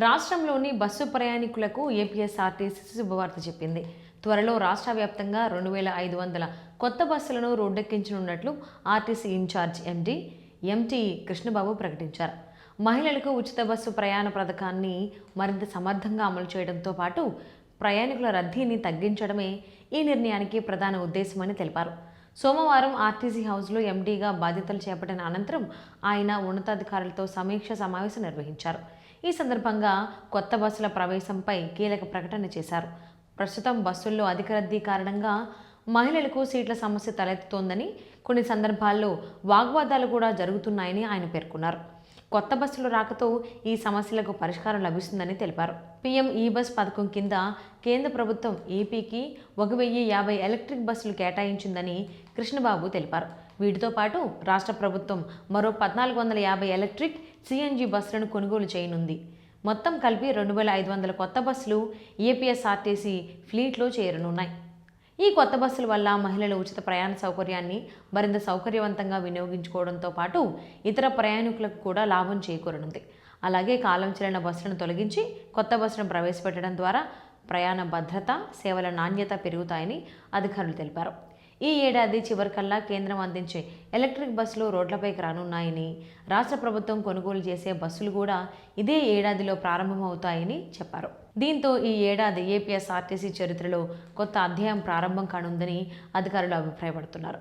రాష్ట్రంలోని బస్సు ప్రయాణికులకు ఏపీఎస్ఆర్టీసీ శుభవార్త చెప్పింది. త్వరలో రాష్ట్ర వ్యాప్తంగా 2500 కొత్త బస్సులను రోడ్డెక్కించనున్నట్లు ఆర్టీసీ ఇన్ఛార్జ్ ఎంటీ కృష్ణబాబు ప్రకటించారు. మహిళలకు ఉచిత బస్సు ప్రయాణ పథకాన్ని మరింత సమర్థంగా అమలు చేయడంతో పాటు ప్రయాణికుల రద్దీని తగ్గించడమే ఈ నిర్ణయానికి ప్రధాన ఉద్దేశమని తెలిపారు. సోమవారం ఆర్టీసీ హౌస్లో ఎండీగా బాధ్యతలు చేపట్టిన అనంతరం ఆయన ఉన్నతాధికారులతో సమీక్ష సమావేశం నిర్వహించారు. ఈ సందర్భంగా కొత్త బస్సుల ప్రవేశంపై కీలక ప్రకటన చేశారు. ప్రస్తుతం బస్సుల్లో అధిక రద్దీ కారణంగా మహిళలకు సీట్ల సమస్య తలెత్తుతోందని, కొన్ని సందర్భాల్లో వాగ్వాదాలు కూడా జరుగుతున్నాయని ఆయన పేర్కొన్నారు. కొత్త బస్సులు రాకతో ఈ సమస్యలకు పరిష్కారం లభిస్తుందని తెలిపారు. పీఎం ఈ బస్ పథకం కింద కేంద్ర ప్రభుత్వం ఏపీకి 1050 ఎలక్ట్రిక్ బస్సులు కేటాయించిందని కృష్ణబాబు తెలిపారు. వీటితో పాటు రాష్ట్ర ప్రభుత్వం మరో 1450 ఎలక్ట్రిక్ సిఎన్జి బస్సులను కొనుగోలు చేయనుంది. మొత్తం కలిపి 2500 కొత్త బస్సులు ఏపీఎస్ఆర్టీసీ ఫ్లీట్లో చేరనున్నాయి. ఈ కొత్త బస్సుల వల్ల మహిళల ఉచిత ప్రయాణ సౌకర్యాన్ని మరింత సౌకర్యవంతంగా వినియోగించుకోవడంతో పాటు ఇతర ప్రయాణికులకు కూడా లాభం చేకూరనుంది. అలాగే కాలం చెల్లిన బస్సులను తొలగించి కొత్త బస్సులను ప్రవేశపెట్టడం ద్వారా ప్రయాణ భద్రత, సేవల నాణ్యత పెరుగుతాయని అధికారులు తెలిపారు. ఈ ఏడాది చివరికల్లా కేంద్రం అందించే ఎలక్ట్రిక్ బస్సులు రోడ్లపైకి రానున్నాయని, రాష్ట్ర ప్రభుత్వం కొనుగోలు చేసే బస్సులు కూడా ఇదే ఏడాదిలో ప్రారంభమవుతాయని చెప్పారు. దీంతో ఈ ఏడాది ఏపీఎస్ఆర్టీసీ చరిత్రలో కొత్త అధ్యాయం ప్రారంభం కానుందని అధికారులు అభిప్రాయపడుతున్నారు.